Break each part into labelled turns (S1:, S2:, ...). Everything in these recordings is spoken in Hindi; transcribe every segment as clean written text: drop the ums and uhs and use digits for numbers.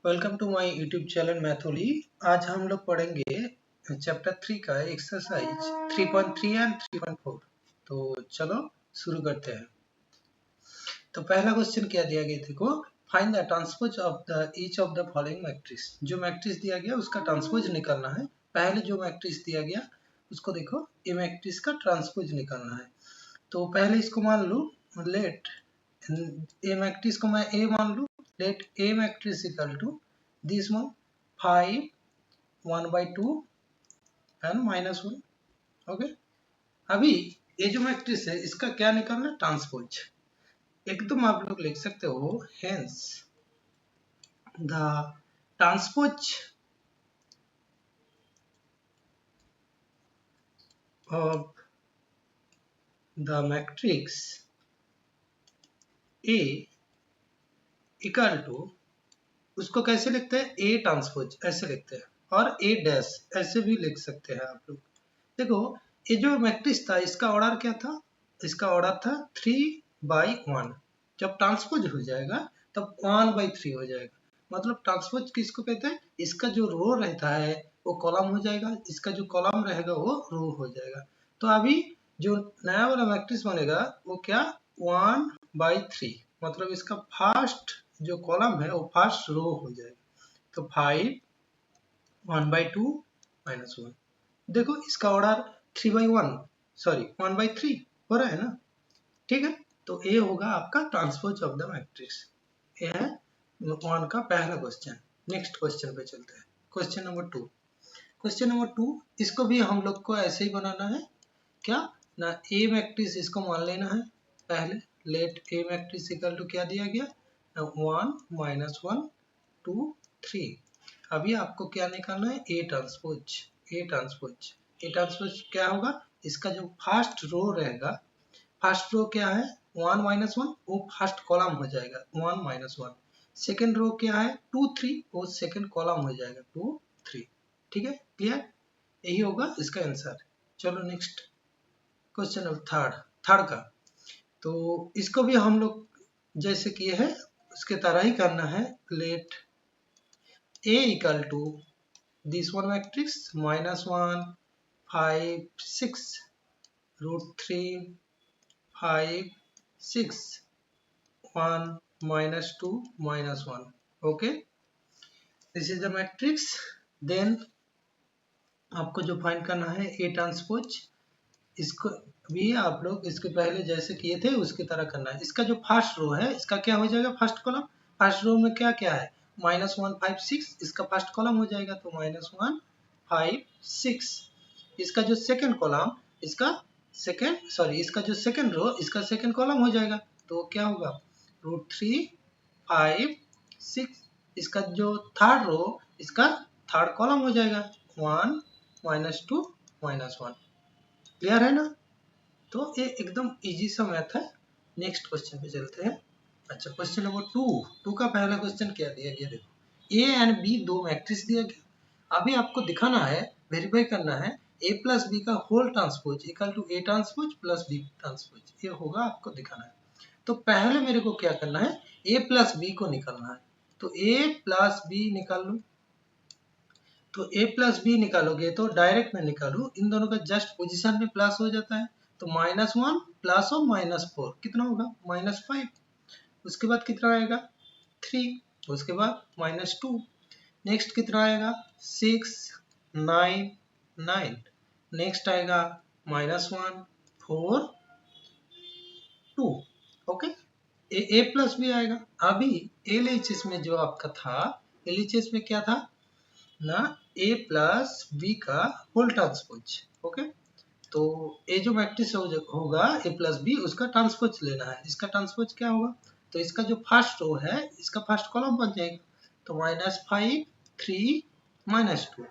S1: Welcome to my YouTube channel मैथोली। आज हम लोग पढ़ेंगे चैप्टर 3 का एक्सरसाइज 3.3 एंड 3.4। तो चलो शुरू करते हैं। तो पहला क्वेश्चन क्या दिया गया, देखो find the transpose of the each of the following matrix. जो मैट्रिक्स दिया गया उसका ट्रांसपोज निकालना है। पहले जो मैट्रिक्स दिया गया उसको देखो, ए मैट्रिक्स का ट्रांसपोज निकालना है। तो पहले इसको मान लो, लेट ए मैट्रिक्स को मैं ए मान लूँ, let A matrix equal to this one 5 1/2 and -1। Okay, अभी ये जो मैट्रिक्स है इसका क्या निकालना है, ट्रांसपोज। एकदम आप लोग लिख सकते हो, hence the transpose of the matrix A equal to, उसको कैसे लिखते हैं, ए ट्रांसपोज ऐसे लिखते हैं, और ए डैश ऐसे भी लिख सकते हैं आप लोग। देखो ये जो मैट्रिक्स था इसका ऑर्डर क्या था, इसका ऑर्डर था 3/1। जब ट्रांसपोज हो जाएगा तब 1/3 हो जाएगा। मतलब ट्रांसपोज किसको कहते हैं, इसका जो रो रहता है वो कॉलम हो जाएगा, इसका जो कॉलम रहेगा वो रो हो जाएगा। तो अभी जो नया वाला मैट्रिक्स बनेगा वो क्या, 1/3। मतलब इसका फर्स्ट जो कॉलम है वो फर्स्ट रो हो जाएगा। तो 5 1/2 -1। देखो इसका ऑर्डर 3/1 सॉरी 1/3 हो रहा है ना, ठीक है। तो ये होगा आपका ट्रांसपोज ऑफ द मैट्रिक्स। ये है 1 का पहला क्वेश्चन। नेक्स्ट क्वेश्चन पे चलते हैं, क्वेश्चन नंबर 2। क्वेश्चन नंबर 2, इसको भी हम लोग को ऐसे ही बनाना है। क्या ना, ए मैट्रिक्स इसको मान लेना है पहले। Let a matrix equal to क्या दिया गया, 1 -1 2 3। अभी आपको क्या निकालना है, A transpose. A transpose, A transpose क्या होगा, इसका जो फर्स्ट रो रहेगा, फर्स्ट रो क्या है 1 -1, वो फर्स्ट कॉलम हो जाएगा 1 -1। सेकेंड रो क्या है 2 3, वो सेकेंड कॉलम हो जाएगा 2 3। ठीक है, क्लियर, यही होगा इसका आंसर। चलो नेक्स्ट क्वेश्चन नंबर थर्ड का। तो इसको भी हम लोग जैसे किए हैं उसके तरह ही करना है। Let A equal to this one matrix -1 5 6 √3 5 6 1 -2 -1। Okay, this is the matrix. Then आपको जो फाइंड करना है ए ट्रांसपोज, इसको भी आप लोग इसके पहले जैसे किए थे उसकी तरह करना है। इसका जो फर्स्ट रो है इसका क्या हो जाएगा, फर्स्ट कॉलम। फर्स्ट रो में क्या क्या है, -1 5 6, इसका फर्स्ट कॉलम हो जाएगा तो -1 5 6। इसका जो सेकंड कॉलम, इसका इसका जो सेकंड रो, इसका सेकंड कॉलम हो जाएगा तो क्या होगा, √3 5 6। इसका जो थर्ड रो, इसका थर्ड कॉलम हो जाएगा 1 -2 -1। क्लियर है ना। तो ये एकदम इजी सा मैथ है। नेक्स्ट क्वेश्चन पे चलते हैं। अच्छा, क्वेश्चन नंबर 2 का पहला क्वेश्चन क्या दिया गया, देखो ए एंड बी दो मैट्रिक्स दिया गया। अभी आपको दिखाना है, वेरीफाई करना है, ए प्लस बी का whole transpose equal to A transpose plus B transpose, ये होगा आपको दिखाना है। तो पहले मेरे को क्या करना है, ए प्लस बी को निकालना है। तो ए प्लस बी निकाल लो। तो a प्लस बी निकालोगे तो डायरेक्ट में निकालो, इन दोनों का जस्ट पोजीशन में प्लस हो जाता है। तो -1 प्लस और -4 कितना होगा, -5। उसके बाद कितना आएगा 3, उसके बाद -2। नेक्स्ट कितना आएगा 6 9 9। नेक्स्ट आएगा -1 4 2। ओके, ए प्लस बी आएगा। अभी LHS में जो आपका था, LHS में क्या था ना, ए प्लस बी का होल ट्रांसपोज। ओके, तो ए जो मैट्रिक्स होगा ए प्लस बी, उसका ट्रांसपोज लेना है। इसका ट्रांसपोज क्या होगा, तो इसका जो फर्स्ट रो है इसका फर्स्ट कॉलम बन जाएगा, तो -5 3 -2।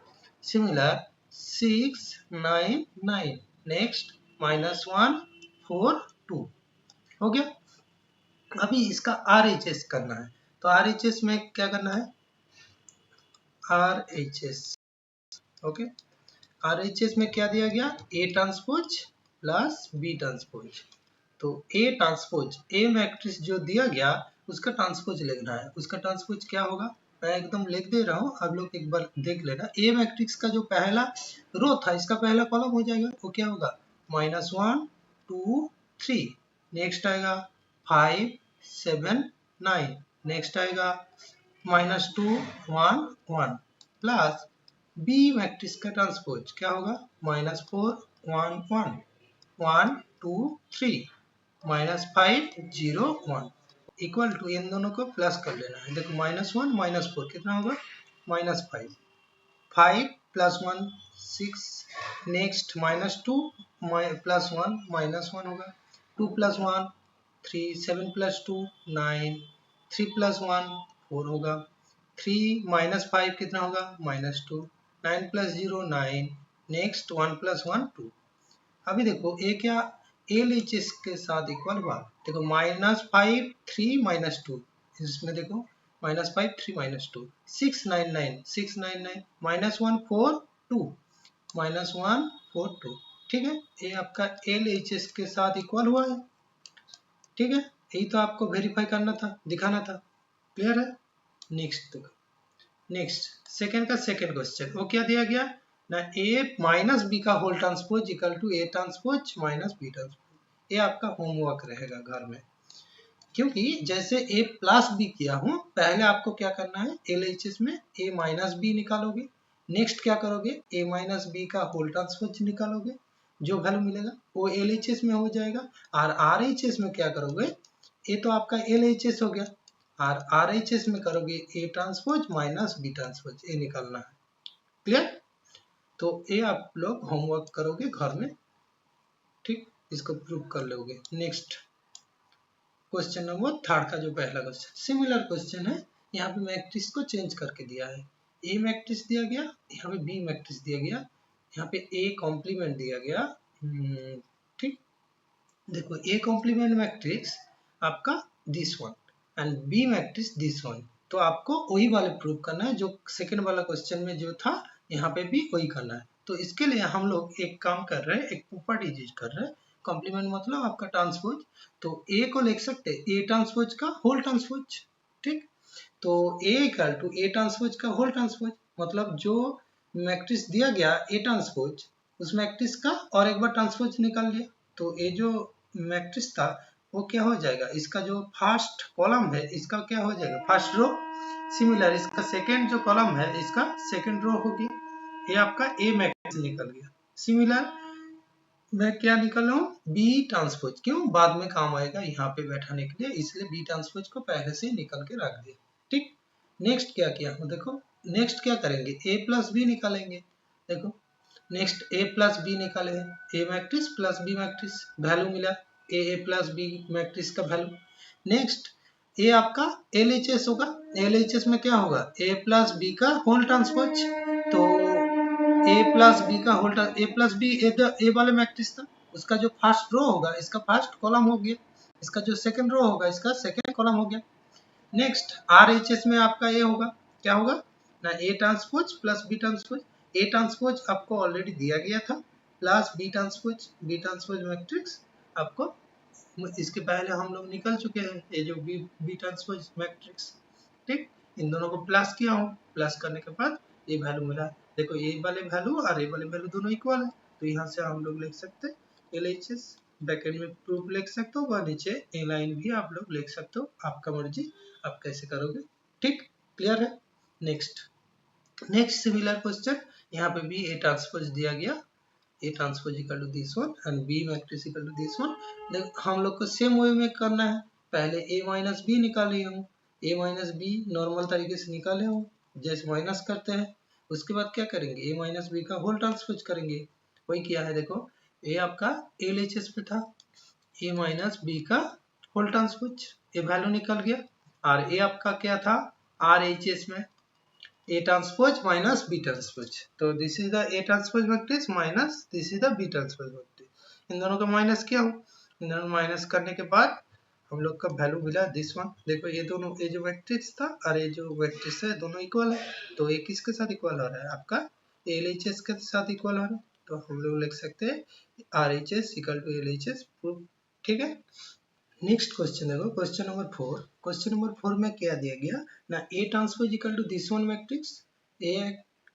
S1: सिमिलर 6 9 9। नेक्स्ट -1 4 2 हो गया। अभी इसका RHS करना है। तो RHS में क्या करना है, RHS। ओके, RHS में क्या दिया गया, A transpose plus B transpose. तो A ट्रांसपोज, A मैट्रिक्स जो दिया गया उसका ट्रांसपोज लिखना है। उसका ट्रांसपोज क्या होगा, मैं एकदम लिख दे रहा हूँ, आप लोग एक बार देख लेना। ए मैट्रिक्स का जो पहला रो था इसका पहला कॉलम हो जाएगा, वो क्या होगा -1 2 3, नेक्स्ट आएगा 5 7 9, नेक्स्ट आएगा -2 1 1 प्लस बी मैट्रिक्स का ट्रांसपोज क्या होगा -4 1 1 1 2 3 -5 0 1 इक्वल टू इन दोनों को प्लस कर लेना है। देखो -1 -4 कितना होगा -5, 5 + 1 6, नेक्स्ट -2 + 1 -1 होगा, 2 + 1 3, 7 + 2 9, 3 + 1 4 होगा, 3 -5 कितना होगा -2, 9 + 0 9, नेक्स्ट 1 + 1 2। अभी देखो ये क्या LHS के साथ इक्वल हुआ, देखो -5 3 -2, इसमें देखो -5 3 -2 699 699 -1 4 2 -1 4 2, ठीक है, ये आपका LHS के साथ इक्वल हुआ है, ठीक है, यही तो आपको वेरीफाई करना था, दिखाना था, क्लियर है। नेक्स्ट देखो, नेक्स्ट सेकंड का सेकंड क्वेश्चन, वो क्या दिया गया ना, A माइनस बी का whole transpose equal to A transpose minus B transpose. ये आपका होमवर्क रहेगा घर में, क्योंकि जैसे A प्लस बी किया हूँ, पहले आपको क्या करना है LHS में A माइनस बी निकालोगे, नेक्स्ट क्या करोगे A माइनस बी का होल ट्रांसपोज निकालोगे, जो वैल्यू मिलेगा वो LHS में हो जाएगा, और RHS में क्या करोगे, ये तो आपका LHS हो गया, और RHS में करोगे A transpose minus B transpose, ये निकालना है, क्लियर। तो ये आप लोग होमवर्क करोगे घर में, ठीक, इसको प्रूव कर लोगे। नेक्स्ट क्वेश्चन नंबर थर्ड का जो पहला क्वेश्चन सिमिलर क्वेश्चन है, यहाँ पे मैट्रिक्स को चेंज करके दिया है, ए मैट्रिक्स दिया गया, यहाँ पे बी मैट्रिक्स दिया गया, यहाँ पे ए कॉम्प्लीमेंट दिया गया, ठीक, देखो ए कॉम्प्लीमेंट मैट्रिक्स आपका this one and B matrix this one, तो आपको वही वाले प्रूव करना है जो सेकंड वाला क्वेश्चन में जो था, यहाँ पे भी वही करना है। तो इसके लिए हम लोग एक काम कर रहे हैं, एक प्रॉपर्टी यूज कर रहे हैं, कॉम्प्लीमेंट मतलब आपका ट्रांसपोज, तो ए को लिख सकते हैं ए ट्रांसपोज का होल ट्रांसपोज, ठीक, तो ए इक्वल टू ए ट्रांसपोज का होल ट्रांसपोज, मतलब जो मैट्रिक्स दिया गया ए ट्रांसपोज, उस मैट्रिक्स का और एक बार ट्रांसपोज निकाल लिया, तो ये जो मैट्रिक्स था वो क्या हो जाएगा, इसका जो फर्स्ट कॉलम है इसका क्या हो जाएगा फर्स्ट रो, सिमिलर इसका सेकंड जो कॉलम है इसका सेकंड रो हो गया, ये आपका ए मैट्रिक्स निकल गया। सिमिलर मैं क्या निकल रहा हूँ बी ट्रांसपोज, क्यों बाद में काम आएगा यहाँ पे बैठाने के लिए, इसलिए बी ट्रांसपोज को पहले से निकल के रख दिया, ठीक। नेक्स्ट क्या किया हूँ, देखो नेक्स्ट क्या करेंगे ए प्लस बी निकालेंगे, देखो नेक्स्ट ए प्लस बी निकाले हैं, A matrix plus B matrix, value मिला ए प्लस बी मैट्रिक्स का वैल्यू, नेक्स्ट ए आपका LHS होगा, LHS में क्या होगा ए प्लस बी का होल ट्रांसपोज, तो ए प्लस बी का whole A plus B A वाले मैट्रिक्स था, उसका जो फर्स्ट रो होगा इसका फर्स्ट कॉलम हो गया, इसका जो सेकंड रो होगा इसका सेकंड कॉलम हो गया। नेक्स्ट RHS में आपका ये होगा, क्या होगा ना A transpose plus B transpose, A transpose आपको ऑलरेडी दिया गया था, प्लस बी ट्रांसपोज मैट्रिक्स आपको इसके पहले हम लोग निकल चुके हैं, ये जो बी ट्रांसपोज मैट्रिक्स, ठीक, इन दोनों को प्लस किया हूँ, प्लस करने के बाद ये वैल्यू मिला, देखो ये वाले वैल्यू और ये वाले वैल्यू दोनों इक्वल है, तो यहाँ से हम लोग लिख सकते हैं LHS, ब्रैकेट में प्रूफ लिख सकते हो, और नीचे ए लाइन भी आप लोग लिख सकते हो, आपका मर्जी आप कैसे करोगे, ठीक, क्लियर है। नेक्स्ट सिमिलर क्वेश्चन, यहाँ पे भी ए ट्रांसपोज दिया गया, A transpose equal to this one and B matrix equal to this one, हम लोग को सेम वे में करना है, पहले ए माइनस बी निकाले हूँ, ए माइनस बी नॉर्मल तरीके से निकाले हूँ, जैसे माइनस करते हैं, उसके बाद क्या करेंगे ए माइनस बी का होल ट्रांसपोज करेंगे, वही किया है, देखो ए आपका LHS पे था, ए माइनस बी का होल ट्रांसपोज, ये वैल्यू निकल गया, और ए आपका क्या था RHS में A transpose minus B transpose, तो this is the A transpose matrix minus this is the B transpose matrix, इन दोनों का माइनस किया हूँ, इन दोनों माइनस करने के बाद हम लोग का वैल्यू मिला दिस वन, देखो ये दोनों ये जो मैट्रिक्स था और ये जो मैट्रिक्स है दोनों इक्वल है, तो ये किसके साथ इक्वल हो रहा है आपका LHS के साथ इक्वल हो रहा है, तो हम लोग लिख सकते हैं RHS equal to LHS proof, ठीक है। नेक्स्ट क्वेश्चन देखो, क्वेश्चन नंबर 4। क्वेश्चन नंबर 4 में क्या दिया गया ना, A transpose equal to this one matrix, A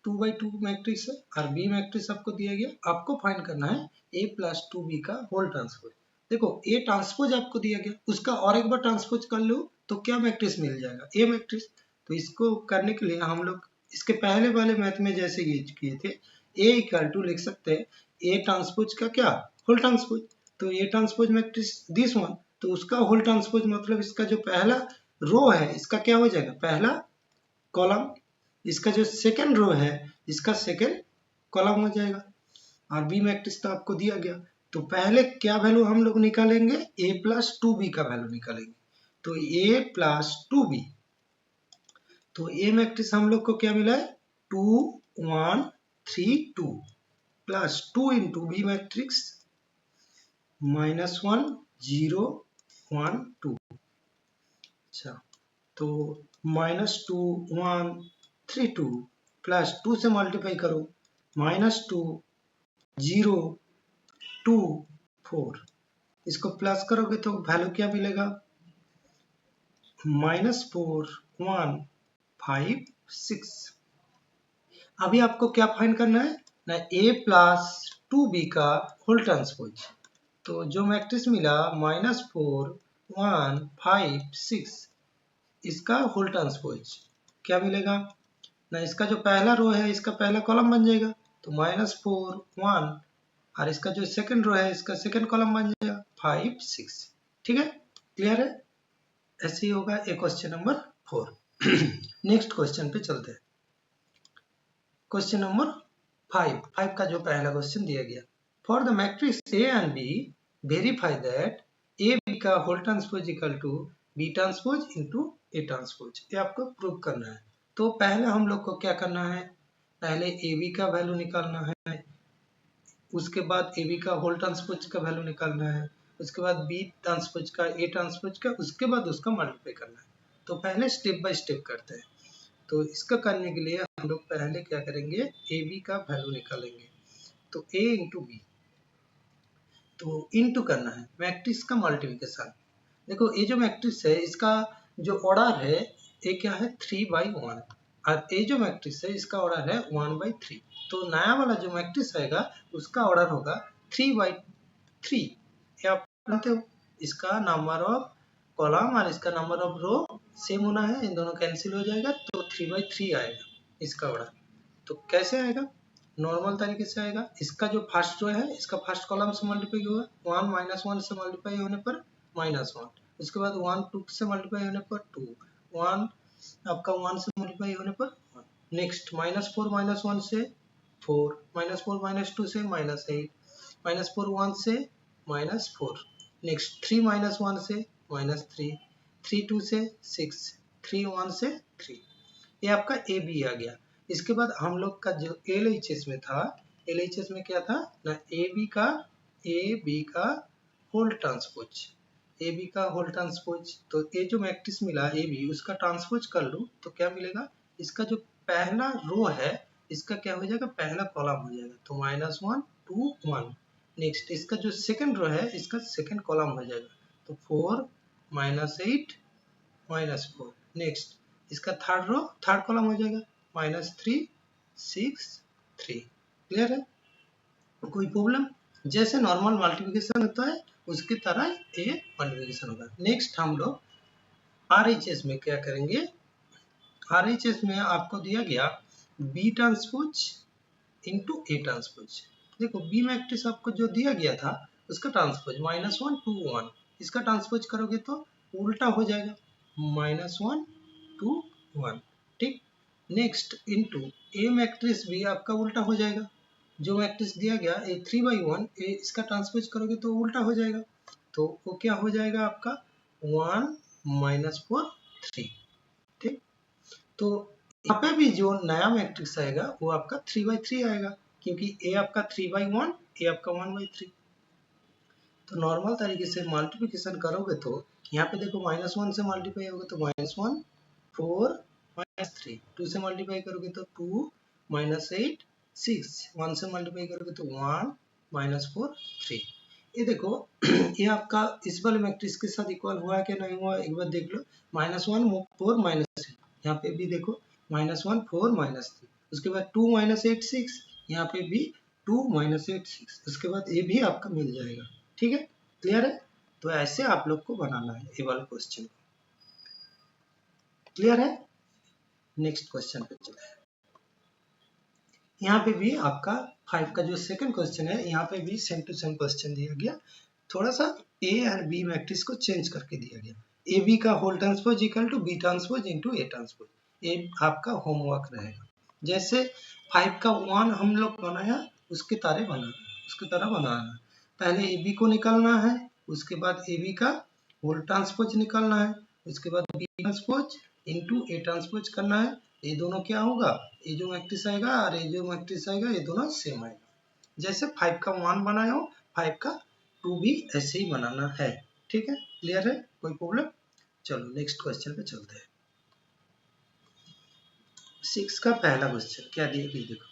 S1: 2 by 2 matrix है और बी मैट्रिक्स आपको दिया गया, आपको फाइंड करना है ए प्लस 2b का होल ट्रांसपोज। देखो ए ट्रांसपोज आपको दिया गया, उसका और एक बार ट्रांसपोज कर लो तो क्या मैट्रिक्स मिल जाएगा, ए मैट्रिक्स। तो इसको करने के लिए हम लोग इसके पहले वाले मैथ में जैसे यूज किए थे, ए इक्वल टू लिख सकते हैं ए ट्रांसपोज का क्या, होल ट्रांसपोज। तो ए ट्रांसपोज मैट्रिक्स दिस वन, तो उसका होल ट्रांसपोज मतलब इसका जो पहला रो है इसका क्या हो जाएगा, पहला कॉलम। इसका जो सेकंड रो है इसका सेकंड कॉलम हो जाएगा। और बी मैट्रिक्स तो आपको दिया गया, तो पहले क्या वैल्यू हम लोग निकालेंगे, ए प्लस 2b का वैल्यू निकालेंगे। तो ए प्लस 2b, तो ए मैट्रिक्स हम लोग को क्या मिला है, 2 1 3 2 प्लस 2 इंटू बी मैट्रिक्स -1 0 1 2। अच्छा, तो -2 1 3 2 प्लस 2 से मल्टीप्लाई करो, -2 0 2 4, इसको प्लस करोगे तो वैल्यू क्या मिलेगा, -4 1 5 6। अभी आपको क्या फाइंड करना है ना, a प्लस 2b का होल ट्रांसपोज। तो जो मैट्रिक्स मिला -4 1 5 6, इसका होल ट्रांसपोज क्या मिलेगा ना, इसका जो पहला रो है इसका पहला कॉलम बन जाएगा, तो -4 1, और इसका जो सेकंड रो है इसका सेकंड कॉलम बन जाएगा 5 6। ठीक है, क्लियर है। ऐसे ही होगा एक क्वेश्चन नंबर 4। नेक्स्ट क्वेश्चन पे चलते हैं। क्वेश्चन नंबर 5 का जो पहला क्वेश्चन दिया गया, for the matrix A and B verify that A B का whole transpose equal to B transpose into A transpose, ये आपको प्रूव करना है। तो पहले हम लोग को क्या करना है, पहले ए बी का वैल्यू निकालना है, उसके बाद ए बी का होल ट्रांसपोज का वैल्यू निकालना है, उसके बाद बी ट्रांसपोज का, ए ट्रांसपोज का, उसके बाद उसका मल्टीप्लाई करना है। तो पहले स्टेप बाय स्टेप करते हैं। तो इसका करने के लिए हम लोग पहले क्या करेंगे, ए बी का वैल्यू निकालेंगे। तो ए इंटू बी, तो इंटू करना है मैट्रिक्स का मल्टीप्लिकेशन। देखो ये जो मैट्रिक्स है इसका जो ऑर्डर है ये क्या है, 3/1, और ये जो मैट्रिक्स है इसका ऑर्डर है 1/3। तो नया वाला जो मैट्रिक्स आएगा उसका ऑर्डर होगा 3/3। ये आप जानते हो, इसका नंबर ऑफ कॉलम और इसका नंबर ऑफ रो सेम होना है, इन दोनों कैंसिल हो जाएगा, तो 3/3 आएगा इसका ऑर्डर। तो कैसे आएगा, नॉर्मल तरीके से आएगा। इसका जो फर्स्ट रो है इसका फर्स्ट कॉलम से मल्टीप्लाई होगा, 1 -1 से मल्टीप्लाई होने पर -1, उसके बाद 1 2 से मल्टीप्लाई होने पर 2, 1 आपका 1 से मल्टीप्लाई होने पर 1। नेक्स्ट -4 -1 से 4, -4 -2 से -8, -4 1 से -4। नेक्स्ट 3 -1 से -3, 3 2 से 6, 3 1 से 3। ये आपका ए बी आ गया। इसके बाद हम लोग का जो LHS में था, LHS में क्या था ना, ए बी का होल ट्रांसपोज, ए बी का होल ट्रांसपोज। तो ये जो मैट्रिक्स मिला ए बी उसका ट्रांसपोज कर लूँ तो क्या मिलेगा, इसका जो पहला रो है इसका क्या हो जाएगा, पहला कॉलम हो जाएगा, तो -1 2 1। नेक्स्ट इसका जो सेकंड रो है इसका सेकंड कॉलम हो जाएगा, तो 4 -8 -4। नेक्स्ट इसका थर्ड रो थर्ड कॉलम हो जाएगा, -3 6 3। क्लियर है, कोई प्रॉब्लम। जैसे नॉर्मल मल्टीप्लिकेशन होता है उसकी तरह ये मल्टीप्लिकेशन होगा। नेक्स्ट हम लोग RHS में क्या करेंगे, RHS में आपको दिया गया B transpose into A transpose. देखो बी मैट्रिक्स आपको जो दिया गया था उसका ट्रांसपोज -1 2 1, इसका ट्रांसपोज करोगे तो उल्टा हो जाएगा, -1 2 1। ठीक, नेक्स्ट इंटू ए मैट्रिक्स भी आपका उल्टा हो जाएगा, जो मैट्रिक्स दिया गया ए 3/1, इसका ट्रांसपोज करोगे तो उल्टा हो जाएगा, तो वो क्या हो जाएगा आपका 1 -4 3। ठीक, तो यहाँ पे भी जो नया मैट्रिक्स आएगा वो आपका 3/3 आएगा, क्योंकि ए आपका 3/1, ए आपका 1/3। तो नॉर्मल तरीके से मल्टीप्लिकेशन करोगे तो यहाँ पे देखो -1 से मल्टीप्लाई होगा तो -1 4 -3, 2 से मल्टीप्लाई करोगे तो 2 -8 6, 1 से मल्टीप्लाई करोगे तो 1 -4 3। ये देखो ये आपका इस वाले मैट्रिक्स के साथ इक्वल हुआ है कि नहीं हुआ, एक बार देख लो। -1 4 -3, यहाँ पे भी देखो -1 4 -3, उसके बाद 2 -8 6, यहाँ पे भी 2 -8 6, उसके बाद ये भी आपका मिल जाएगा। ठीक है, क्लियर है? तो ऐसे आप लोग को बनाना है ये वाला क्वेश्चन। क्लियर है? नेक्स्ट क्वेश्चन पे चले। यहाँ पे भी आपका 5 का जो सेकंड क्वेश्चन है, यहाँ पे भी सेम टू सेम क्वेश्चन दिया गया, थोड़ा सा ए और बी मैट्रिक्स को चेंज करके दिया गया। ए बी का whole transpose equal to B transpose into A transpose, ये आपका होमवर्क रहेगा। जैसे 5 का 1 हम लोग बनाया, उसके तरह बनाना। पहले ए बी को निकालना है, उसके बाद ए बी का होल ट्रांसपोज निकालना है, उसके बाद B transpose into A transpose करना है। ये दोनों क्या होगा, ये जो मैट्रिक्स आएगा और ये जो मैट्रिक्स आएगा, ये दोनों सेम आएगा। जैसे 5 का 1 बनाया हो, 5 का 2 भी ऐसे ही बनाना है। ठीक है, क्लियर है? कोई प्रॉब्लम? चलो नेक्स्ट क्वेश्चन पे चलते हैं। 6 का पहला क्वेश्चन क्या दिया गया, देखो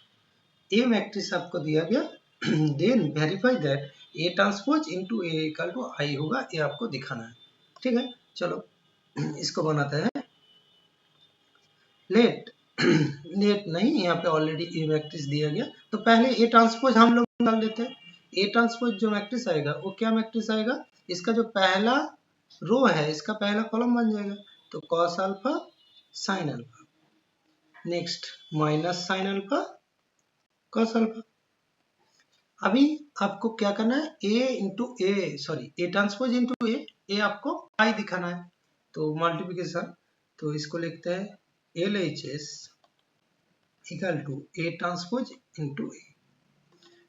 S1: ए मैट्रिक्स आपको दिया गया, then verify that A transpose into A equal to I होगा, ये आपको दिखाना है। ठीक है, चलो इसको बनाते हैं। लेट लेट नहीं, यहाँ पे ऑलरेडी ए मैट्रिक्स दिया गया, तो पहले ए ट्रांसपोज हम लोग निकाल देते हैं। ए ट्रांसपोज जो मैट्रिक्स आएगा वो क्या मैट्रिक्स आएगा, इसका जो पहला रो है इसका पहला कॉलम बन जाएगा, तो cos alpha sine alpha, next minus sine alpha cos alpha. अभी आपको क्या करना है, ए ट्रांसपोज इंटू ए आपको आई दिखाना है, तो मल्टीप्लिकेशन, तो इसको लिखते हैं LHS equal to A transpose into A.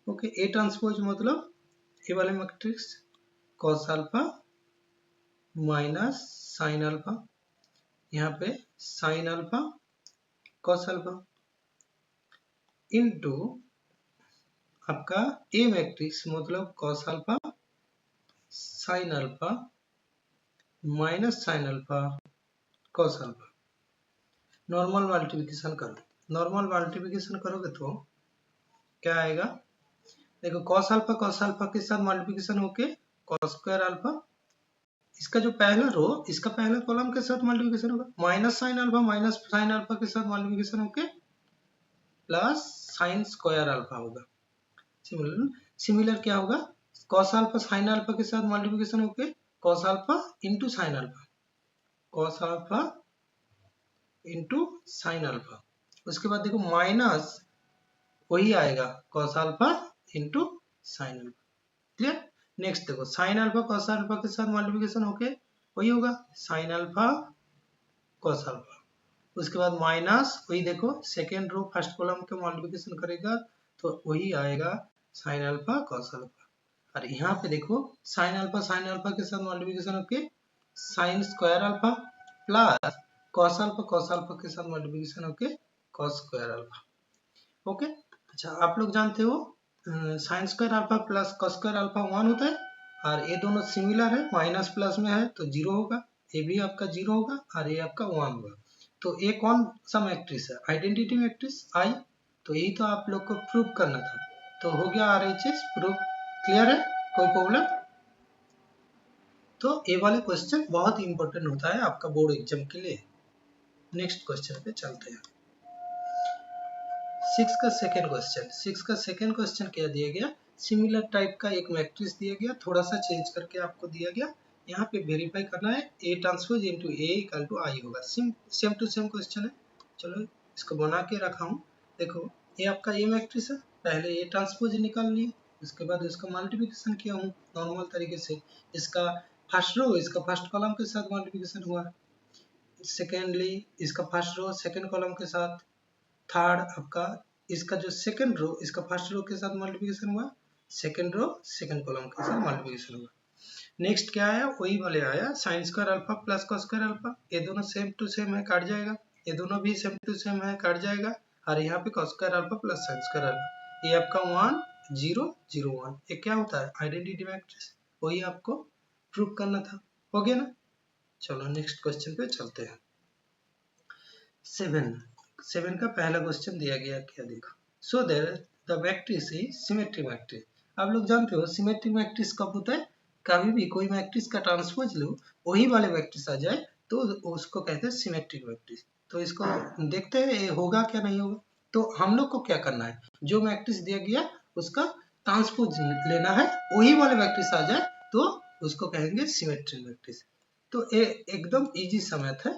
S1: Okay, A transpose मतलब ए वाले matrix cos alpha minus sine alpha, यहाँ पे sine alpha cos alpha into आपका ए मैट्रिक्स मतलब cos alpha sine alpha minus sine alpha cos alpha. Normal multiplication करो, नॉर्मल मल्टीप्लिकेशन करोगे तो क्या आएगा, देखो कॉस अल्फा के साथ मल्टीप्लिकेशन होके कॉस स्क्वायर अल्फा, इसका जो पहला रो इसका पहला कॉलम के साथ मल्टीप्लिकेशन होगा, माइनस साइन अल्फा के साथ मल्टीप्लिकेशन होके प्लस साइन स्क्वायर अल्फा होगा। सिमिलर क्या होगा, कॉस अल्फा साइन अल्फा के साथ मल्टीप्लिकेशन होके cos alpha into sine alpha, cos alpha into sine alpha, उसके बाद देखो माइनस वही आएगा cos alpha into sine alpha. Clear? Next देखो साइन अल्फा कॉस अल्फा के साथ मल्टीप्लिकेशन होके वही होगा साइन अल्फा कॉस अल्फा, उसके बाद माइनस वही देखो सेकेंड रो फर्स्ट कॉलम के मल्टीप्लिकेशन करेगा तो वही आएगा साइन अल्फा कॉस अल्फा, और यहाँ पे देखो साइन अल्फा के साथ मल्टीप्लिकेशन होके sine square alpha plus cos alpha के साथ मल्टीप्लिकेशन होके कॉस स्क्वायर अल्फा। ओके, अच्छा आप लोग जानते हो sine square alpha plus cos square alpha 1 होता है, और ये दोनों सिमिलर है, माइनस प्लस में है तो 0 होगा, ये भी आपका 0 होगा और ये आपका 1 होगा। तो ये कौन सा मैट्रिक्स है, आइडेंटिटी मैट्रिक्स आई, तो यही तो आप लोग को प्रूव करना था, तो हो गया RHS प्रूव। क्लियर है? कोई प्रॉब्लम? तो ये वाले क्वेश्चन बहुत इंपॉर्टेंट होता है आपका बोर्ड एग्जाम के लिए। नेक्स्ट क्वेश्चन पे चलते हैं। 6 का सेकेंड क्वेश्चन क्या दिया गया, सिमिलर टाइप का एक मैट्रिक्स दिया गया, थोड़ा सा चेंज करके आपको दिया गया, यहाँ पे वेरीफाई करना है A transpose into A equal to I होगा। सेम टू सेम क्वेश्चन है, चलो इसको बना के रखा हूँ। देखो ये आपका ए मैट्रिक्स है, पहले ए ट्रांसपोज निकाल लिए, उसके बाद इसका मल्टीप्लिकेशन किया हूँ नॉर्मल तरीके से, इसका फर्स्ट रो इसका फर्स्ट कॉलम के साथ मल्टीप्लिकेशन हुआ, सेकेंडली इसका फर्स्ट रो सेकेंड कॉलम के साथ, थर्ड आपका इसका जो सेकंड रो इसका फर्स्ट रो के साथ मल्टीप्लिकेशन हुआ, सेकंड रो सेकंड कॉलम के साथ मल्टीप्लिकेशन हुआ। नेक्स्ट क्या आया, वही वाले आया sine square alpha plus cos square alpha, ये दोनों सेम टू सेम है काट जाएगा, ये दोनों भी सेम टू सेम है काट जाएगा, और यहाँ पे cos square alpha plus sine square alpha, ये आपका 1 0 0 1, ये क्या होता है आइडेंटिटी मैट्रिक्स, वही आपको प्रूव करना था। हो गया ना? चलो नेक्स्ट क्वेश्चन पे चलते हैं। 7 का पहला क्वेश्चन दिया गया, क्या देखो, so there the matrix is symmetry matrix, आप लोग जानते हो सिमेट्रिक मैट्रिक्स कब होता है, कभी भी कोई मैट्रिक्स का ट्रांसपोज लो वही वाले मैट्रिक्स आ जाए तो उसको कहते हैं सिमेट्रिक मैट्रिक्स। तो इसको देखते हैं ये होगा क्या नहीं होगा। तो हम लोग को क्या करना है, जो मैट्रिक्स दिया गया उसका ट्रांसपोज लेना है, वही वाले मैट्रिक्स आ जाए तो उसको कहेंगे सिमेट्रिक मैट्रिक्स। तो ये एकदम इजी सा मैथ है।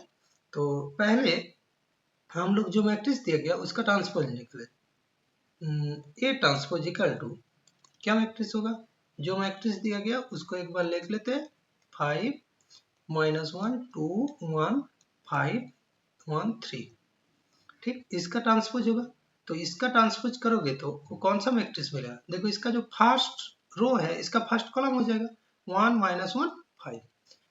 S1: तो पहले हम लोग जो मैट्रिक्स दिया गया उसका ट्रांसपोज निकले। ए ट्रांसपोज इक्वल टू क्या मैट्रिक्स होगा, जो मैट्रिक्स दिया गया उसको एक बार लिख लेते हैं, 5 -1 2 1 5 1 3। ठीक, इसका ट्रांसपोज होगा। तो इसका ट्रांसपोज करोगे तो वो कौन सा मैट्रिक्स मिलेगा, देखो इसका जो फर्स्ट रो है इसका फर्स्ट कॉलम हो जाएगा 1 -1 5,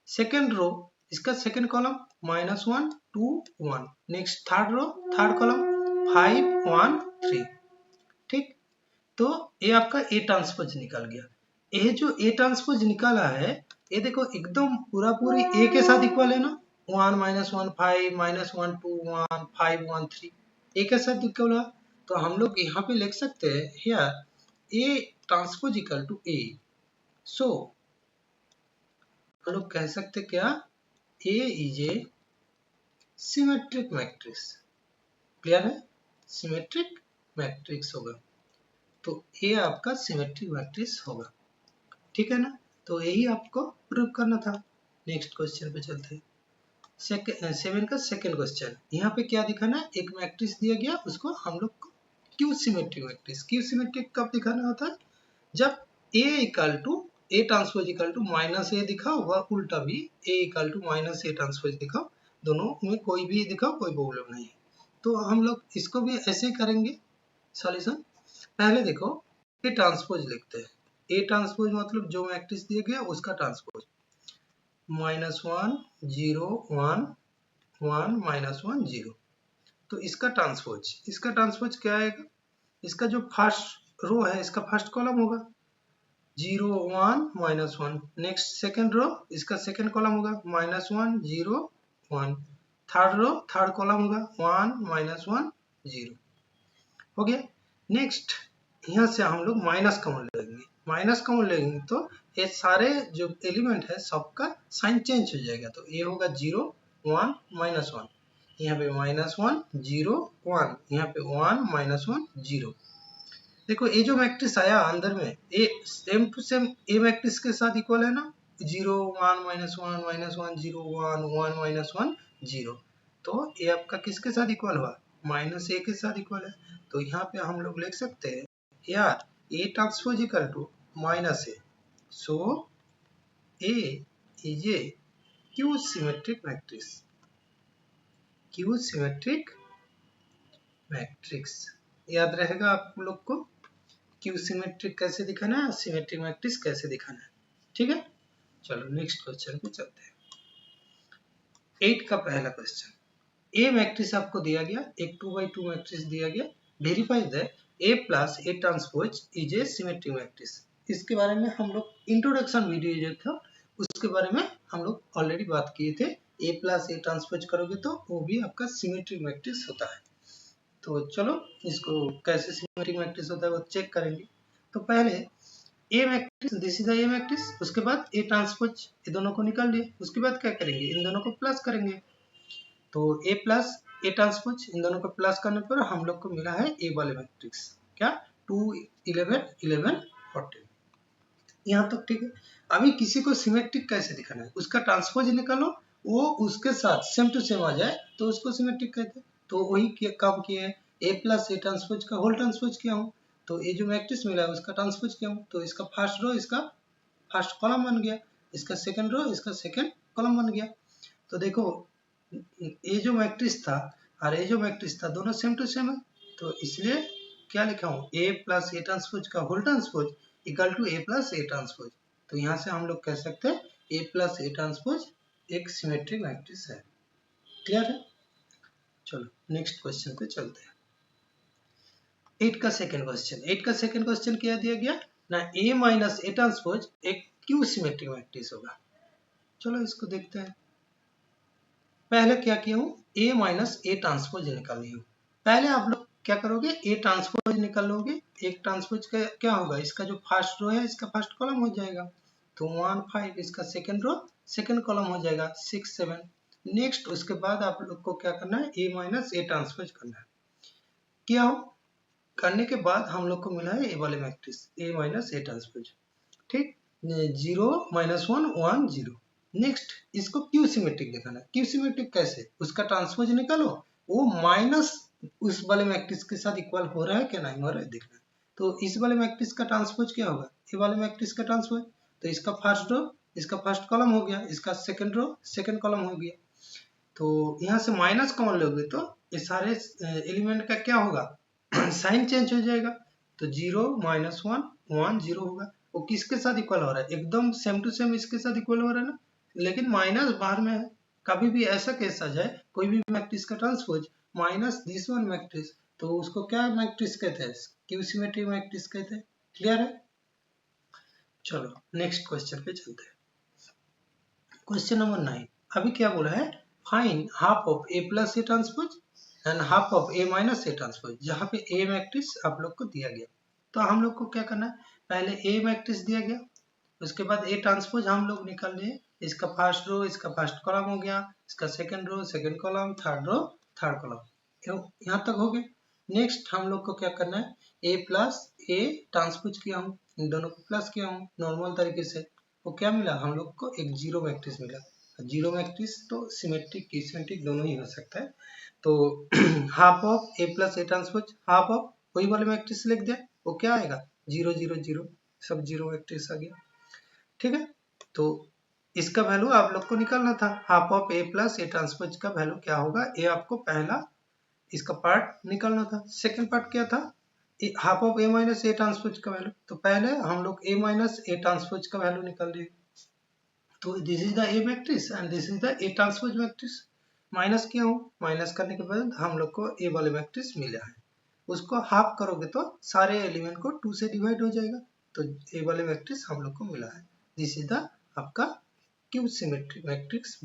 S1: सेकेंड रो इसका second column -1 2 1, next third row third column 5 1 3। ठीक, तो ये आपका ए ट्रांसपोज निकल गया। ये जो ए ट्रांसपोज निकाला है ये देखो एकदम पूरा पूरी ए के साथ इक्वल है ना, 1 -1 5 -1 2 1 5 1 3 ए के साथ इक्वल है। तो हम लोग यहाँ पे लिख सकते हैं here A transpose equal to A. So हम लोग कह सकते क्या, A is a symmetric matrix. Clear है, सिमेट्रिक मैट्रिक्स होगा। तो ये आपका सिमेट्रिक मैट्रिक्स होगा। ठीक है ना, तो यही आपको प्रूव करना था। नेक्स्ट क्वेश्चन पे चलते हैं। 7 का सेकंड क्वेश्चन, यहाँ पे क्या दिखाना है, एक मैट्रिक्स दिया गया उसको हम लोग को skew symmetric matrix, skew symmetric कब दिखाना होता है, जब A equal to A transpose equal to minus A दिखाओ व उल्टा भी A equal to minus A transpose दिखाओ, दोनों में कोई भी दिखाओ कोई प्रॉब्लम नहीं है। तो हम लोग इसको भी ऐसे ही करेंगे सॉल्यूशन। पहले देखो ए ट्रांसपोज लिखते हैं, ए ट्रांसपोज मतलब जो मैट्रिक्स दिया गया उसका ट्रांसपोज, -1 0 1 1 -1 0। तो इसका ट्रांसपोज क्या आएगा, इसका जो फर्स्ट रो है इसका फर्स्ट कॉलम होगा 0 1 -1, नेक्स्ट सेकंड रो इसका सेकंड कॉलम होगा -1 0 1, थर्ड रो थर्ड कॉलम होगा 1 -1 0। हो गया। नेक्स्ट यहाँ से हम लोग माइनस कॉमन लेंगे, माइनस कॉमन लेंगे तो ये सारे जो एलिमेंट है सबका साइन चेंज हो जाएगा। तो ये होगा 0 1 -1, यहाँ पे -1 0 1, यहाँ पे 1 -1 0। देखो ये जो मैट्रिक्स आया अंदर में ये same to same A matrix के साथ इक्वल है ना, 0 1 -1 -1 0 1 1 -1 0। तो ये आपका किसके साथ इक्वल हुआ, -a के साथ इक्वल है। तो यहाँ पे हम लोग लिख सकते हैं यार A transpose equal to -a, so A is a skew symmetric matrix, skew symmetric matrix. याद रहेगा आप लोग को क्यू सिमेट्रिक कैसे दिखाना है, सिमेट्रिक मैट्रिक्स कैसे दिखाना है। ठीक है, चलो नेक्स्ट क्वेश्चन पे चलते हैं। 8 का पहला क्वेश्चन, ए मैट्रिक्स आपको दिया गया, एक 2x2 मैट्रिक्स दिया गया, verify that A plus A transpose is a symmetric matrix. इसके बारे में हम लोग इंट्रोडक्शन वीडियो जो था उसके बारे में हम लोग ऑलरेडी बात किए थे। ए प्लस ए ट्रांसपोज करोगे तो वो भी आपका सिमेट्रिक मैट्रिक्स होता है। तो चलो इसको कैसे सिमेट्रिक मैट्रिक्स होता है वो चेक करेंगे। तो पहले A matrix, this is A matrix, उसके बाद ए ट्रांसपोज, ये दोनों को निकाल लिए, उसके बाद क्या करेंगे, इन दोनों को प्लस करेंगे। तो ए प्लस ए ट्रांसपोज, इन दोनों को प्लस करने पर हम लोग को मिला है ए वाले मैट्रिक्स, क्या 2 11 11 14। यहाँ तक ठीक है। अभी किसी को सिमेट्रिक कैसे दिखाना है, उसका ट्रांसपोज निकालो, वो उसके साथ सेम टू सेम आ जाए तो उसको सिमेट्रिक कहते हैं। तो वही काम किए हैं, ए प्लस ए ट्रांसपोज का होल ट्रांसपोज किया हूँ। तो ये जो मैट्रिक्स मिला है उसका ट्रांसपोज किया हूँ, तो इसका फर्स्ट रो इसका फर्स्ट कॉलम बन गया, इसका सेकंड रो इसका सेकंड कॉलम बन गया। तो देखो ये जो मैट्रिक्स था और ये जो मैट्रिक्स था दोनों सेम टू सेम है, तो इसलिए क्या लिखा हूँ, ए प्लस ए ट्रांसपोज का whole transpose equal to A plus A transpose. तो यहाँ से हम लोग कह सकते हैं ए प्लस ए ट्रांसपोज एक सिमेट्रिक मैट्रिक्स है। क्लियर है, चलो नेक्स्ट क्वेश्चन पे चलते हैं। 8 का सेकंड क्वेश्चन, 8 का सेकंड क्वेश्चन क्या दिया गया ना, ए माइनस ए ट्रांसपोज एक क्यू सिमेट्रिक मैट्रिक्स होगा। चलो इसको देखते हैं। पहले क्या किया हूँ, ए माइनस ए ट्रांसपोज निकाली हूँ। पहले आप लोग क्या करोगे, ए ट्रांसपोज निकालोगे। एक ट्रांसपोज का क्या होगा, इसका जो फर्स्ट रो है इसका फर्स्ट कॉलम हो जाएगा, तो 1 5, इसका सेकंड रो सेकंड कॉलम हो जाएगा 6 7। नेक्स्ट उसके बाद आप लोग को क्या करना है, ए माइनस ए ट्रांसपोज करना है। क्या हो करने के बाद हम लोग को मिला है ए वाले matrix A minus A transpose, ठीक। 0 -1 1 0। नेक्स्ट इसको क्यू सिमेट्रिक दिखाना है। क्यू सिमेट्रिक कैसे, उसका ट्रांसपोज निकालो, वो माइनस उस वाले मैट्रिक्स के साथ इक्वल हो रहा है क्या नहीं हो रहा है देखना है। तो इस वाले मैट्रिक्स का ट्रांसपोज क्या होगा, ये वाले मैट्रिक्स का ट्रांसपोज, तो इसका फर्स्ट रो इसका फर्स्ट कॉलम हो गया, इसका सेकंड रो सेकंड कॉलम हो गया। तो यहाँ से माइनस कॉमन लोगे तो ये सारे एलिमेंट का क्या होगा, साइन चेंज हो जाएगा। तो 0 -1 1 0 होगा। वो किसके साथ इक्वल हो रहा है, एकदम सेम टू सेम इसके साथ इक्वल हो रहा है ना, लेकिन माइनस बाहर में है। कभी भी ऐसा केस आ जाए कोई भी मैट्रिक्स का transpose minus this one matrix, तो उसको क्या मैट्रिक्स कहते हैं, क्यू सिमेट्रिक मैट्रिक्स कहते हैं। क्लियर है। चलो नेक्स्ट क्वेश्चन पे चलते हैं। Question number 9। अभी क्या बोला है, find half of A plus A transpose and half of A minus A transpose, जहाँ पे ए मैट्रिक्स आप लोग को दिया गया। तो हम लोग को क्या करना है, पहले ए मैट्रिक्स दिया गया, उसके बाद ए ट्रांसपोज हम लोग निकाल लिए। इसका फर्स्ट रो इसका फर्स्ट कॉलम हो गया, इसका second row second column, third row third column, यहाँ तक हो गया। नेक्स्ट हम लोग को क्या करना है, ए प्लस ए ट्रांसपोज किया हूँ, इन दोनों को प्लस किया हूँ नॉर्मल तरीके से। वो क्या मिला हम लोग को, एक जीरो मैट्रिक्स मिला। जीरो मैट्रिक्स तो सिमेट्रिक सिमेट्रिक दोनों ही हो सकता है। तो half of A plus A transpose, half of वही वाले मैट्रिक्स लिख दिया, वो क्या आएगा 0 0 0, सब जीरो मैट्रिक्स आ गया। ठीक है, तो इसका वैल्यू आप लोग को निकालना था, half of A plus A transpose का वैल्यू क्या होगा, ये आपको पहला इसका पार्ट निकालना था। सेकंड पार्ट क्या था, half of A minus A transpose का वैल्यू, तो पहले हम लोग ए माइनस ए ट्रांसपोज का वैल्यू निकाल लिए। तो this is the A matrix and this is the A transpose matrix. Minus किया हूँ, माइनस करने के बाद हम लोग को ए वाले मैट्रिक्स मिला है। उसको हाफ करोगे तो सारे एलिमेंट को 2 से डिवाइड हो जाएगा, तो ए वाले मैट्रिक्स हम लोग को मिला है। दिस इज द आपका क्यू सिमेट्रिक मैट्रिक्स,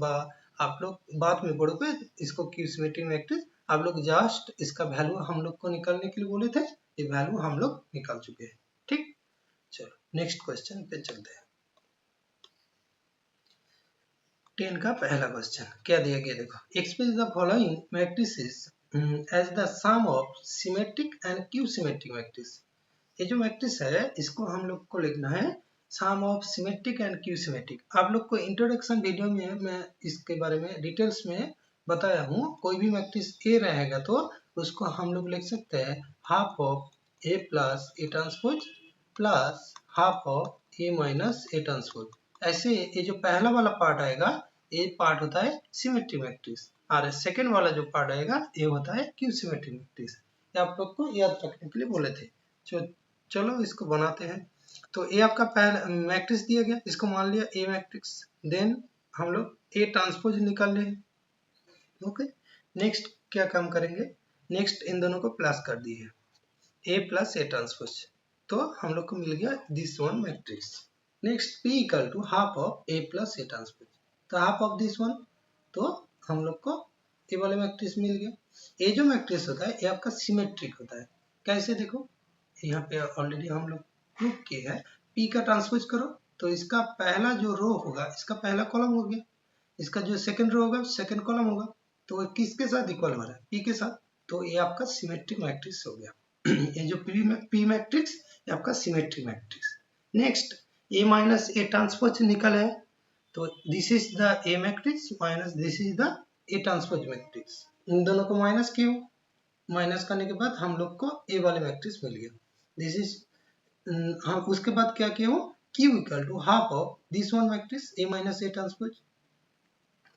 S1: आप लोग बाद में पढ़ोगे इसको क्यू सिमेट्रिक मैट्रिक्स। आप लोग जस्ट इसका वैल्यू हम लोग को निकालने के लिए बोले थे, ये वैल्यू हम लोग निकाल चुके हैं। ठीक, चलो नेक्स्ट क्वेश्चन पे चलते हैं। 10 का पहला क्वेश्चन क्या दिया गया, देखो, express the following matrices as the sum of symmetric and skew symmetric matrix. ये जो मैट्रिक्स है इसको हम लोग को लिखना है sum of symmetric and skew symmetric. आप लोग को इंट्रोडक्शन वीडियो में मैं इसके बारे में डिटेल्स में बताया हूँ। कोई भी मैट्रिक्स ए रहेगा तो उसको हम लोग लिख सकते हैं half of A plus A transpose plus half of A minus A transpose. ऐसे ये जो पहला वाला पार्ट आएगा ये पार्ट होता है सिमेट्रिक मैट्रिक्स, और सेकेंड वाला जो पार्ट आएगा ये होता है क्यू सिमेट्रिक मैट्रिक्स। ये आप लोग को याद रखने के लिए बोले थे। चलो इसको बनाते हैं। तो ये आपका पहला मैट्रिक्स दिया गया, इसको मान लिया ए मैट्रिक्स, देन हम लोग ए ट्रांसपोज निकाल लिए। ओके, नेक्स्ट क्या काम करेंगे, नेक्स्ट इन दोनों को प्लस कर दिए, ए प्लस ए ट्रांसपोज, तो हम लोग को मिल गया this one matrix. Next P equal to half of A plus A transpose, तो हाफ ऑफ दिस वन, तो हम लोग को ए वाले मैट्रिक्स मिल गया। ये जो मैट्रिक्स होता है ये आपका सिमेट्रिक होता है। कैसे, देखो यहाँ पे ऑलरेडी हम लोग प्रूव किए हैं, पी का ट्रांसपोज करो तो इसका पहला जो रो होगा इसका पहला कॉलम हो गया, इसका जो सेकंड रो होगा सेकंड कॉलम होगा, तो किसके साथ इक्वल हो रहा है, पी के साथ, तो ये आपका सिमेट्रिक मैट्रिक्स हो गया। ये जो पी मैट्रिक्स ये आपका symmetric matrix. Next A minus A transpose निकल है, तो this is the A matrix minus this is the A transpose matrix. इन दोनों को माइनस क्यों, माइनस करने के बाद हम लोग को ए वाले मैट्रिक्स मिल गया। दिस इज हम उसके बाद क्या किया हूँ, Q equal to half of this one matrix A minus A transpose,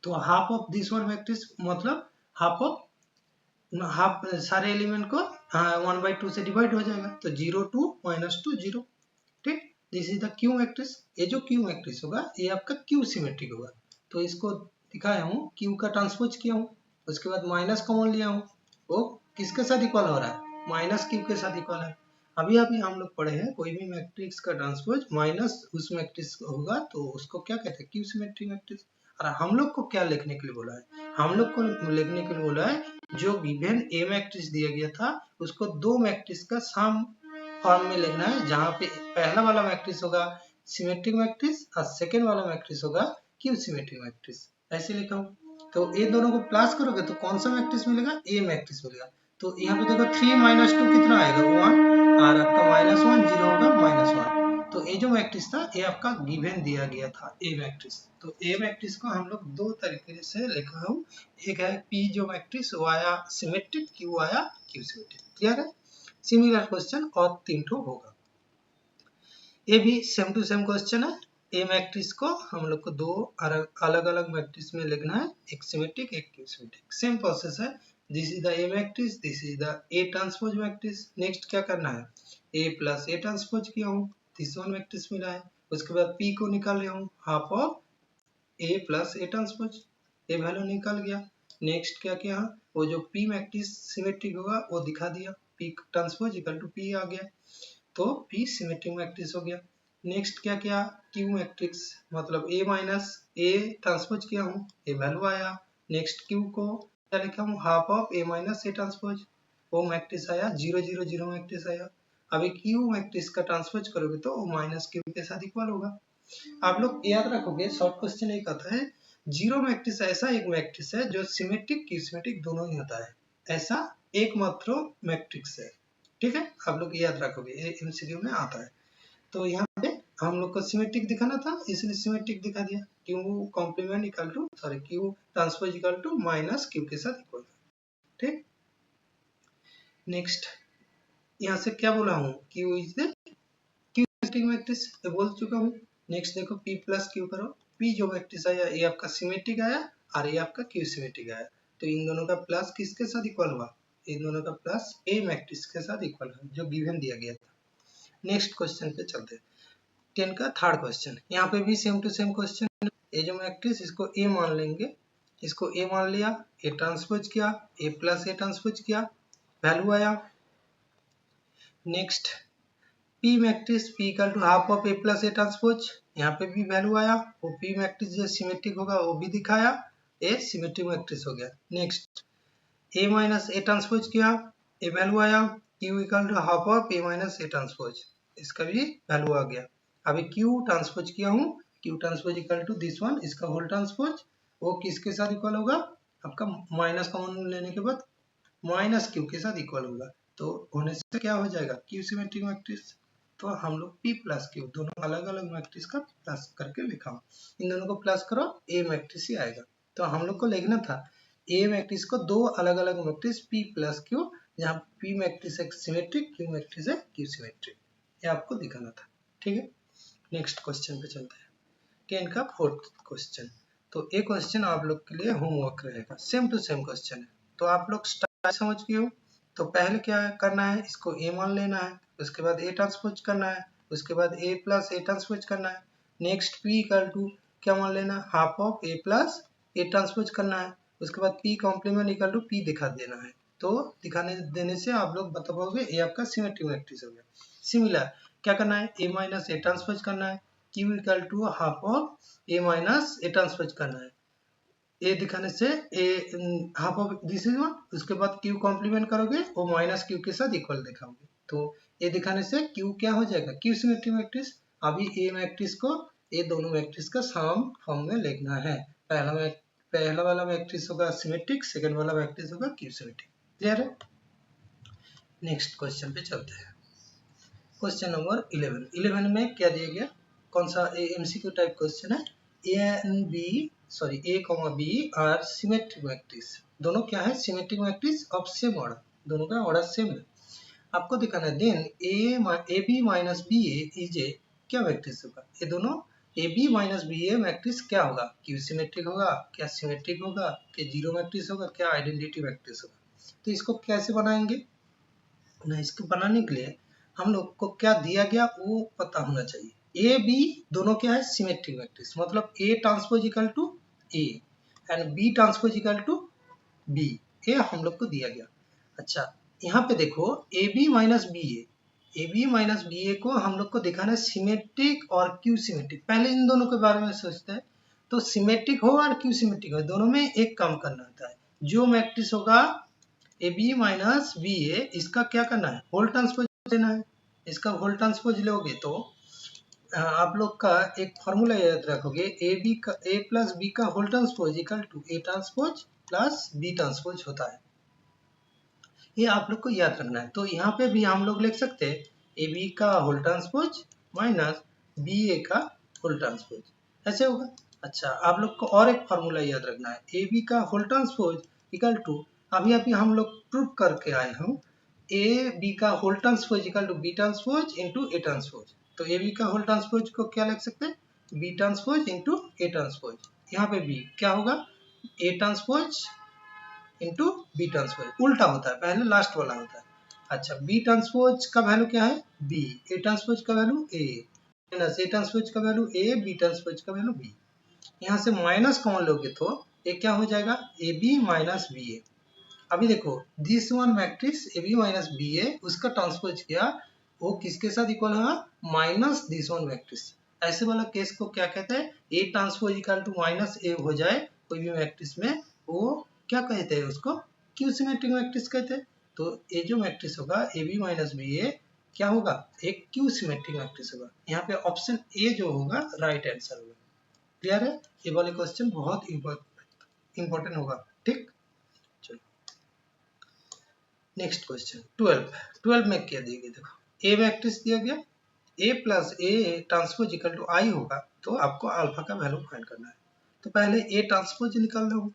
S1: तो half of this one matrix मतलब हाफ ऑफ हाफ सारे एलिमेंट को 1/2 से डिवाइड हो जाएगा, तो 0 2 -2 0। ठीक, this is the Q matrix. ये जो क्यू मैट्रिक्स होगा ये आपका क्यू सिमेट्रिक होगा, तो इसको दिखाया हूँ, क्यू का ट्रांसपोज किया हूँ, उसके बाद माइनस कॉमन लिया हूँ, वो किसके साथ इक्वल हो रहा है, माइनस क्यू के साथ इक्वल है। अभी हम लोग पढ़े हैं कोई भी मैट्रिक्स का ट्रांसपोज माइनस उस मैट्रिक्स होगा तो उसको क्या कहते हैं, क्यू सिमेट्रिक मैट्रिक्स। और हम लोग को क्या लिखने के लिए बोला है, हम लोग को लिखने के लिए बोला है जो गिवन ए मैट्रिक्स दिया गया था उसको दो मैट्रिक्स का सम फॉर्म में लिखना है, जहां पे पहला वाला मैट्रिक्स होगा सिमेट्रिक मैट्रिक्स और सेकेंड वाला मैट्रिक्स होगा क्यू सिमेट्रिक मैट्रिक्स। ऐसे लिखा हूँ। तो ये दोनों को प्लस करोगे तो कौन सा मैट्रिक्स मिलेगा? ए मैट्रिक्स मिलेगा। तो यहाँ पे देखो 3 - 2 कितना आएगा? 1 और आपका -1 0 होगा -1। तो ये जो मैट्रिक्स था ये आपका गिवन दिया गया था ए मैट्रिक्स। तो ए मैट्रिक्स को हम लोग दो तरीके से लिखा हूँ। एक है पी जो मैट्रिक्स वो आया सिमेट्रिक, क्यू आया क्यू सिमेट्रिक। क्लियर है? सिमिलर क्वेश्चन और 3 ठो होगा। ये भी सेम टू सेम क्वेश्चन है। ए मैट्रिक्स को हम लोग को दो अलग अलग मैट्रिक्स में लिखना है, एक सिमेट्रिक एक क्यू सिमेट्रिक। सेम प्रोसेस है। This is the A matrix, this is the A transpose matrix. Next क्या करना है? ए प्लस ए ट्रांसपोज किया हूँ, दिस वन मैट्रिक्स मिला है। उसके बाद पी को निकाल लिया हूँ, half of A plus A transpose, A value निकल गया। नेक्स्ट क्या किया? वो जो पी मैट्रिक्स सिमेट्रिक होगा वो दिखा दिया, P transpose equal to P आ गया, तो P सिमेट्रिक मैट्रिक्स हो गया। नेक्स्ट क्या किया? Q मैट्रिक्स, मतलब A माइनस A ट्रांसपोज किया हूँ, ये वैल्यू आया। नेक्स्ट Q को क्या लिखा हूँ? Half of A minus A transpose, वो मैट्रिक्स आया, 0 0 0 मैट्रिक्स आया। अभी Q मैट्रिक्स का ट्रांसपोज करोगे तो वो माइनस Q के साथ इक्वल होगा। आप लोग याद रखोगे, शॉर्ट क्वेश्चन एक आता है, जीरो मैट्रिक्स ऐसा एक मैट्रिक्स है जो सिमेट्रिक क्यू सिमेट्रिक दोनों ही होता है, ऐसा एकमात्र मैट्रिक्स है। ठीक है, आप लोग याद रखोगे, ये एमसीक्यू में आता है। तो यहाँ पे हम लोग को सिमेट्रिक दिखाना था, इसलिए सिमेट्रिक दिखा दिया। Q complement equal to Q transpose equal to minus Q के साथ इक्वल। ठीक, नेक्स्ट यहाँ से क्या बोला हूँ? Q is the Q symmetric matrix बोल चुका हूँ। नेक्स्ट देखो पी प्लस क्यू करो, पी जो मैट्रिक्स आया ये आपका सिमेट्रिक आया और ये आपका क्यू सिमेट्रिक आया, तो इन दोनों का प्लस किसके साथ इक्वल हुआ? इन दोनों का प्लस ए मैट्रिक्स के साथ इक्वल है जो गिवन दिया गया था। नेक्स्ट क्वेश्चन पे चलते हैं, 10 का थर्ड क्वेश्चन। यहाँ पे भी सेम टू सेम क्वेश्चन। ये जो मैट्रिक्स इसको ए मान लेंगे, इसको ए मान लिया, ए ट्रांसपोज किया, ए प्लस ए ट्रांसपोज किया, वैल्यू आया। Next P matrix P equal to half of A plus A transpose, यहाँ पे भी वैल्यू आया, वो पी मैट्रिक्स जो सिमेट्रिक होगा वो भी दिखाया, ए सिमेट्रिक मैट्रिक्स हो गया। Next A minus A transpose किया, ए वैल्यू आया, Q equal to half of A minus A transpose, इसका भी वैल्यू आ गया। अभी क्यू ट्रांसपोज किया हूँ, Q transpose equal to this one, इसका होल ट्रांसपोज, वो किसके साथ इक्वल होगा? आपका माइनस कॉमन लेने के बाद माइनस क्यू के साथ इक्वल होगा, तो होने से क्या हो जाएगा? Q symmetric matrix. तो हम लोग P प्लस क्यू दोनों अलग अलग मैट्रिक्स का प्लस करके लिखा, इन दोनों को प्लस करो ए मैट्रिक्स ही आएगा। तो हम लोग को लिखना था ए मैट्रिक्स को दो अलग अलग मैट्रिक्स P प्लस क्यू, जहाँ P मैट्रिक्स है सिमेट्रिक, क्यू मैट्रिक्स है क्यू सिमेट्रिक, ये आपको दिखाना था। ठीक है, नेक्स्ट क्वेश्चन पे चलते हैं, 10 का फोर्थ क्वेश्चन। तो ये क्वेश्चन आप लोग के लिए होमवर्क रहेगा, सेम टू सेम क्वेश्चन है। तो आप लोग स्टार्ट समझ गए हो। तो पहले क्या करना है? इसको ए मान लेना है, उसके बाद ए ट्रांसपोज करना है, उसके बाद ए प्लस ए ट्रांसपोज करना है। नेक्स्ट पी इक्वल टू क्या मान लेना है? Half of A plus A transpose करना है। उसके बाद P complement equal to P दिखा देना है। तो दिखाने देने से आप लोग बता पाओगे ये आपका सिमेट्रिक मैट्रिक्स हो गया। सिमिलर क्या करना है? ए माइनस ए ट्रांसपोज करना है, Q equal to half of A minus A transpose करना है, ए दिखाने से A half of this is one, उसके बाद क्यू कॉम्प्लीमेंट करोगे वो माइनस क्यू के साथ इक्वल दिखाओगे, तो ए दिखाने से क्यू क्या हो जाएगा? Q symmetric matrix. अभी ए मैट्रिक्स को ये दोनों मैट्रिक्स का सम फॉर्म में लिखना है। पहला वाला मैट्रिक्स होगा सिमेट्रिक, सेकंड वाला मैट्रिक्स होगा क्यू सिमेट्रिक। क्लियर है? नेक्स्ट क्वेश्चन पे चलते हैं, क्वेश्चन नंबर 11। 11 में क्या दिया गया? कौन सा एमसीक्यू टाइप क्वेश्चन है? A comma B are symmetric matrix, दोनों क्या है? Symmetric matrix of same order, दोनों का ऑर्डर सेम है। आपको दिखाना है then A B minus B A is a क्या मैट्रिक्स होगा? ये दोनों A B minus B A matrix क्या होगा? क्यू सिमेट्रिक होगा, क्या सिमेट्रिक होगा, क्या जीरो मैट्रिक्स होगा, क्या आइडेंटिटी मैट्रिक्स होगा? तो इसको कैसे बनाएंगे ना, इसको बनाने के लिए हम लोग को क्या दिया गया वो पता होना चाहिए। ए बी दोनों क्या है? सिमेट्रिक मैट्रिक्स, मतलब A transpose equal to A and B transpose equal to B, ये हम लोग को दिया गया। अच्छा, यहाँ पे देखो ए बी माइनस बी ए को हम लोग को दिखाना है सिमेट्रिक और क्यू सिमेट्रिक। पहले इन दोनों के बारे में सोचते हैं, तो सिमेट्रिक हो और क्यू सिमेट्रिक हो, दोनों में एक काम करना होता है। जो मैट्रिक्स होगा ए बी माइनस बी ए, इसका क्या करना है, होल ट्रांसपोज लेना है। इसका होल ट्रांसपोज लोगे तो आप लोग का एक फॉर्मूला याद रखोगे, ए बी का ए प्लस बी का whole transpose equal to A transpose plus B transpose होता है। ये आप लोग को याद रखना है। तो यहाँ पे भी हम लोग लिख सकते हैं ए बी का होल ट्रांसपोज माइनस बी ए का होल ट्रांसपोज, ऐसे होगा। अच्छा, आप लोग को और एक फॉर्मूला याद रखना है, ए बी का होल ट्रांसपोज इक्वल टू, अभी अभी हम लोग प्रूव करके आए हम, ए बी का whole transpose equal to B transpose into A transpose. तो ए बी का होल ट्रांसपोज को क्या लिख सकते हैं, B transpose into A transpose. यहाँ पे बी क्या होगा, A transpose into B transpose, उल्टा होता है, पहले लास्ट वाला होता है। अच्छा, बी ट्रांसपोज का वैल्यू क्या है, बी, ए ट्रांसपोज का value A, minus A transpose का वैल्यू ए, बी ट्रांसपोज का वैल्यू बी। यहाँ से माइनस कॉमन लोगे तो ये क्या हो जाएगा, A B minus B A. अभी देखो this one matrix A B minus B A, उसका ट्रांसपोज किया, वो किसके साथ इक्वल होगा, माइनस दिस वन मैट्रिक्स। ऐसे वाला केस को क्या कहते हैं, A transpose equal to minus A हो जाए कोई भी मैट्रिक्स में, वो क्या कहते हैं, उसको क्यू सिमेट्रिक मैट्रिक्स कहते हैं। तो ये जो मैट्रिक्स होगा ए बी माइनस बी ए क्या होगा, एक क्यू सिमेट्रिक मैट्रिक्स होगा। यहाँ पे ऑप्शन ए जो होगा राइट आंसर होगा। क्लियर है, ये वाले क्वेश्चन बहुत इंपॉर्टेंट होगा, ठीक। चलो नेक्स्ट क्वेश्चन 12 में क्या दिया गया, देखो ए मैट्रिक्स दिया गया, A plus A transpose equal to I होगा, तो आपको अल्फा का वैल्यू फाइंड करना है। तो पहले ए ट्रांसपोज निकाल दो।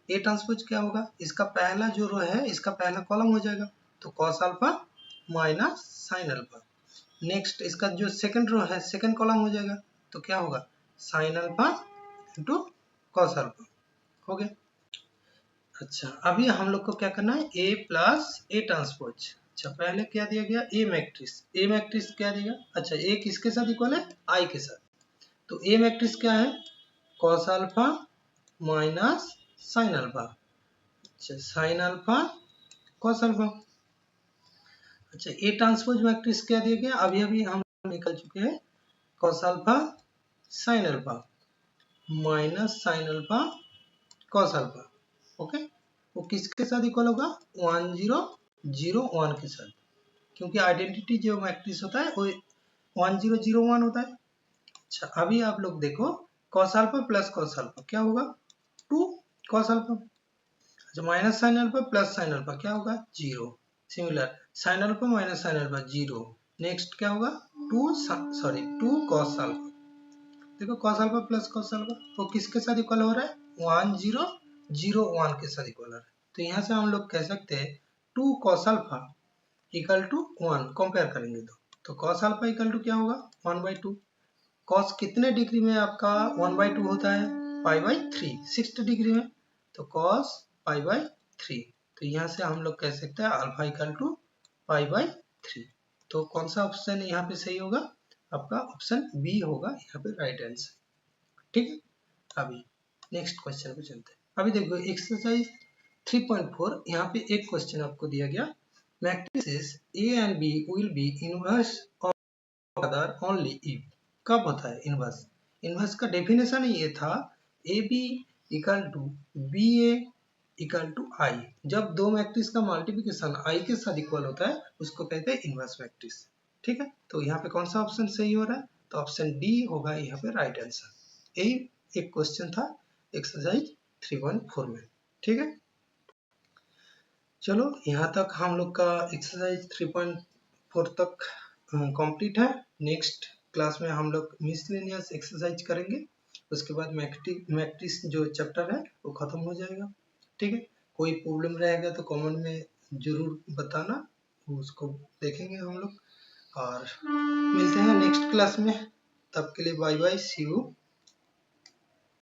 S1: ए ट्रांसपोज क्या होगा, इसका पहला जो रो है इसका पहला कॉलम हो जाएगा, तो cos alpha minus sine alpha. Next इसका जो सेकंड रो है सेकंड कॉलम हो जाएगा, तो क्या होगा, sine alpha into cos alpha, हो गया। अच्छा, अभी हम लोग को क्या करना है, ए प्लस ए ट्रांसपोज। अच्छा, पहले क्या दिया गया, ए मैट्रिक्स क्या दिया, अच्छा ए किसके साथ इक्वल है, आई के साथ। तो ए मैट्रिक्स क्या है, cos alpha minus sine alpha. अच्छा, साइन अल्फा कॉस अल्फा। अच्छा, ए ट्रांसपोज मैट्रिक्स क्या दिया गया, अभी अभी हम निकल चुके हैं, cos alpha sine alpha minus sine alpha cos alpha. Okay, वो किसके साथ इक्वल होगा, 1 0 0 1 के साथ, क्योंकि आइडेंटिटी जो मैट्रिक्स होता है वो 1 0 0 1 होता है। अच्छा, अभी आप लोग देखो cos alpha plus cos alpha क्या होगा, 2 कॉस अल्फा। अच्छा, minus sine alpha plus sine alpha क्या होगा, 0। Similar sign alpha minus sine alpha 0। Next क्या होगा, 2 कॉस अल्फा। देखो cos alpha plus cos alpha वो किसके साथ इक्वल हो रहा है, 1 0 0 1 के साथ इक्वल हो रहा है। तो यहाँ से हम लोग कह सकते हैं 2 cos alpha equal to 1, compare करेंगे तो कॉस अल्फा इक्वल टू क्या होगा, 1/2। कॉस कितने डिग्री में आपका 1/2 होता है, π/3, 60 डिग्री में, तो कॉस π/3। तो यहाँ से हम लोग कह सकते हैं अल्फा इक्वल टू π/3। तो कौन सा ऑप्शन यहाँ पे सही होगा, आपका ऑप्शन बी होगा यहाँ पे राइट आंसर, ठीक है। अभी नेक्स्ट क्वेश्चन पे चलते हैं। अभी देखो एक्सरसाइज 3.4, यहाँ पे एक क्वेश्चन आपको दिया गया, matrices A and B will be inverse of other only if. कब होता है इनवर्स, इनवर्स का डेफिनेशन ये था, A B equal to B A equal to I. जब दो मैट्रिक्स का मल्टीप्लिकेशन आई के साथ इक्वल होता है उसको कहते हैं इनवर्स मैट्रिक्स, ठीक है। तो यहाँ पे कौन सा ऑप्शन सही हो रहा है, तो ऑप्शन डी होगा यहाँ पे राइट आंसर। यही एक क्वेश्चन था एक्सरसाइज 3.4 में, ठीक है। चलो यहाँ तक हम लोग का एक्सरसाइज 3.4 तक कंप्लीट है। नेक्स्ट क्लास में हम लोग मिसलेनियस एक्सरसाइज करेंगे, उसके बाद मैट्रिक्स जो चैप्टर है वो खत्म हो जाएगा, ठीक है। कोई प्रॉब्लम रहेगा तो कमेंट में जरूर बताना, उसको देखेंगे हम लोग, और मिलते हैं नेक्स्ट क्लास में। तब के लिए बाय बाय, सी यू।